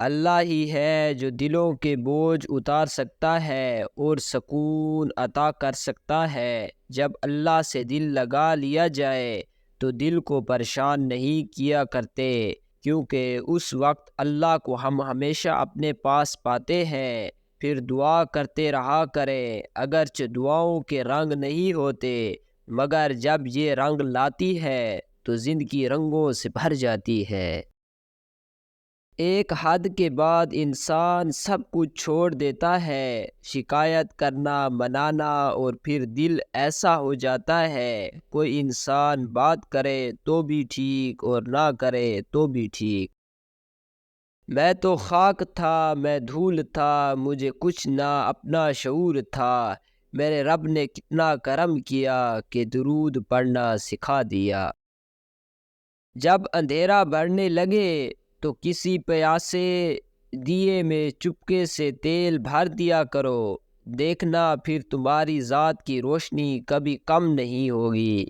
اللہ ہی ہے جو دلوں کے بوجھ اتار سکتا ہے اور سکون عطا کر سکتا ہے۔ جب اللہ سے دل لگا لیا جائے تو دل کو پریشان نہیں کیا کرتے، کیونکہ اس وقت اللہ کو ہم ہمیشہ اپنے پاس پاتے ہیں۔ پھر دعا کرتے رہا کریں، اگرچہ دعاؤں کے رنگ نہیں ہوتے، مگر جب یہ رنگ لاتی ہے تو زندگی رنگوں سے بھر جاتی ہے۔ ایک حد کے بعد انسان سب کچھ چھوڑ دیتا ہے، شکایت کرنا، منانا، اور پھر دل ایسا ہو جاتا ہے، کوئی انسان بات کرے تو بھی ٹھیک اور نہ کرے تو بھی ٹھیک۔ میں تو خاک تھا، میں دھول تھا، مجھے کچھ نہ اپنا شعور تھا، میرے رب نے کتنا کرم کیا کہ درود پڑھنا سکھا دیا۔ جب اندھیرا بڑھنے لگے تو کسی پیاسے دیے میں چپکے سے تیل بھر دیا کرو، دیکھنا پھر تمہاری ذات کی روشنی کبھی کم نہیں ہوگی۔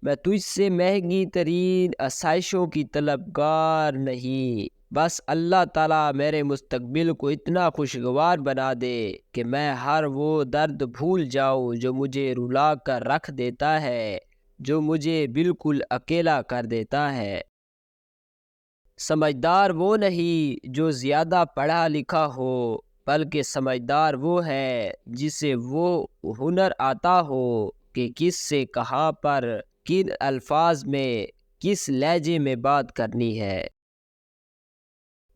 میں تجھ سے مہنگی ترین آسائشوں کی طلبگار نہیں، بس اللہ تعالیٰ میرے مستقبل کو اتنا خوشگوار بنا دے کہ میں ہر وہ درد بھول جاؤں جو مجھے رلا کر رکھ دیتا ہے، جو مجھے بالکل اکیلا کر دیتا ہے۔ سمجھدار وہ نہیں جو زیادہ پڑھا لکھا ہو، بلکہ سمجھدار وہ ہے جسے وہ ہنر آتا ہو کہ کس سے کہاں پر، کن الفاظ میں، کس لہجے میں بات کرنی ہے۔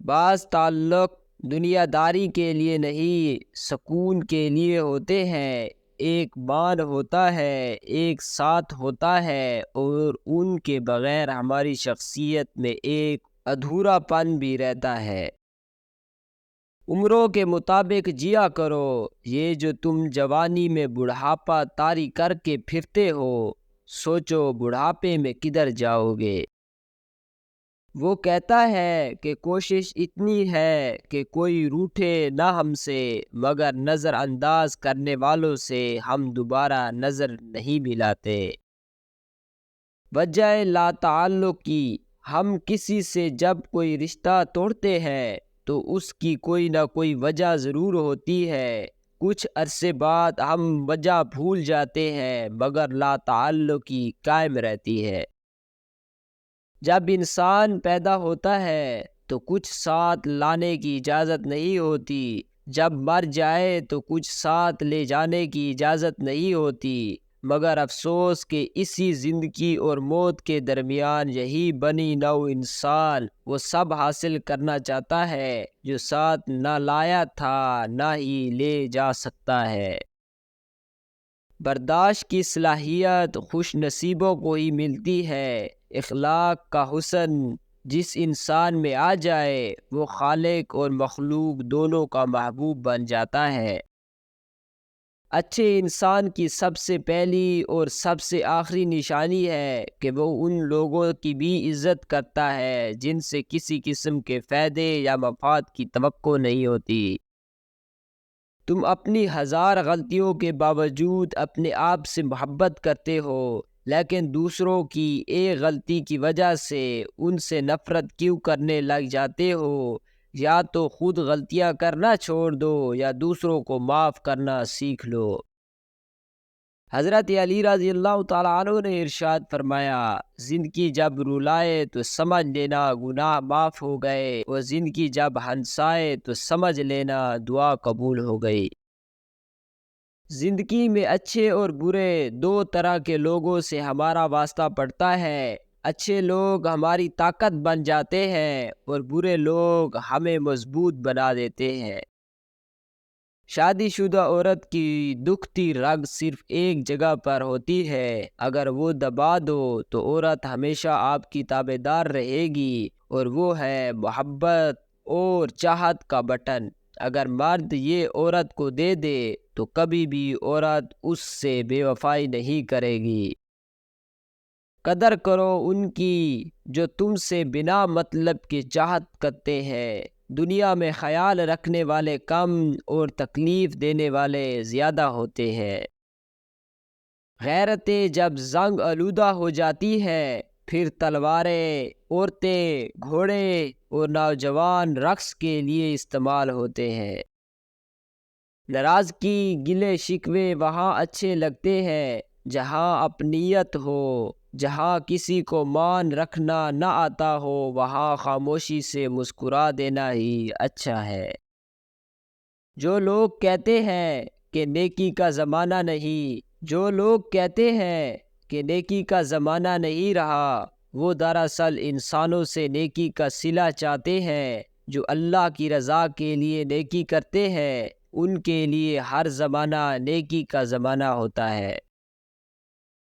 بعض تعلق دنیا داری کے لیے نہیں، سکون کے لیے ہوتے ہیں۔ ایک مان ہوتا ہے، ایک ساتھ ہوتا ہے، اور ان کے بغیر ہماری شخصیت میں ایک ادھورا پن بھی رہتا ہے۔ عمروں کے مطابق جیا کرو، یہ جو تم جوانی میں بڑھاپا طاری کر کے پھرتے ہو، سوچو بڑھاپے میں کدھر جاؤ گے۔ وہ کہتا ہے کہ کوشش اتنی ہے کہ کوئی روٹھے نہ ہم سے، مگر نظر انداز کرنے والوں سے ہم دوبارہ نظر نہیں ملاتے۔ وجہ لا تعلق کی، ہم کسی سے جب کوئی رشتہ توڑتے ہیں تو اس کی کوئی نہ کوئی وجہ ضرور ہوتی ہے۔ کچھ عرصے بعد ہم وجہ بھول جاتے ہیں، مگر لا تعلقی قائم رہتی ہے۔ جب انسان پیدا ہوتا ہے تو کچھ ساتھ لانے کی اجازت نہیں ہوتی، جب مر جائے تو کچھ ساتھ لے جانے کی اجازت نہیں ہوتی، مگر افسوس کہ اسی زندگی اور موت کے درمیان یہی بنی نوع انسان وہ سب حاصل کرنا چاہتا ہے جو ساتھ نہ لایا تھا نہ ہی لے جا سکتا ہے۔ برداشت کی صلاحیت خوش نصیبوں کو ہی ملتی ہے۔ اخلاق کا حسن جس انسان میں آ جائے وہ خالق اور مخلوق دونوں کا محبوب بن جاتا ہے۔ اچھے انسان کی سب سے پہلی اور سب سے آخری نشانی ہے کہ وہ ان لوگوں کی بھی عزت کرتا ہے جن سے کسی قسم کے فائدے یا مفاد کی توقع نہیں ہوتی۔ تم اپنی ہزار غلطیوں کے باوجود اپنے آپ سے محبت کرتے ہو، لیکن دوسروں کی ایک غلطی کی وجہ سے ان سے نفرت کیوں کرنے لگ جاتے ہو؟ یا تو خود غلطیاں کرنا چھوڑ دو یا دوسروں کو معاف کرنا سیکھ لو۔ حضرت علی رضی اللہ تعالیٰ عنہ نے ارشاد فرمایا، زندگی جب رلائے تو سمجھ لینا گناہ معاف ہو گئے، اور زندگی جب ہنسائے تو سمجھ لینا دعا قبول ہو گئی۔ زندگی میں اچھے اور برے دو طرح کے لوگوں سے ہمارا واسطہ پڑتا ہے۔ اچھے لوگ ہماری طاقت بن جاتے ہیں اور برے لوگ ہمیں مضبوط بنا دیتے ہیں۔ شادی شدہ عورت کی دکھتی رگ صرف ایک جگہ پر ہوتی ہے، اگر وہ دبا دو تو عورت ہمیشہ آپ کی تابعدار رہے گی، اور وہ ہے محبت اور چاہت کا بٹن۔ اگر مرد یہ عورت کو دے دے تو کبھی بھی عورت اس سے بے وفائی نہیں کرے گی۔ قدر کرو ان کی جو تم سے بنا مطلب کے چاہت کرتے ہیں۔ دنیا میں خیال رکھنے والے کم اور تکلیف دینے والے زیادہ ہوتے ہیں۔ غیرتیں جب زنگ آلودہ ہو جاتی ہے پھر تلواریں، عورتیں، گھوڑے اور نوجوان رقص کے لیے استعمال ہوتے ہیں۔ ناراضگی، گلے شکوے وہاں اچھے لگتے ہیں جہاں اپنیت ہو۔ جہاں کسی کو مان رکھنا نہ آتا ہو وہاں خاموشی سے مسکرا دینا ہی اچھا ہے۔ جو لوگ کہتے ہیں کہ نیکی کا زمانہ نہیں، جو لوگ کہتے ہیں کہ نیکی کا زمانہ نہیں رہا، وہ دراصل انسانوں سے نیکی کا صلہ چاہتے ہیں۔ جو اللہ کی رضا کے لیے نیکی کرتے ہیں ان کے لیے ہر زمانہ نیکی کا زمانہ ہوتا ہے۔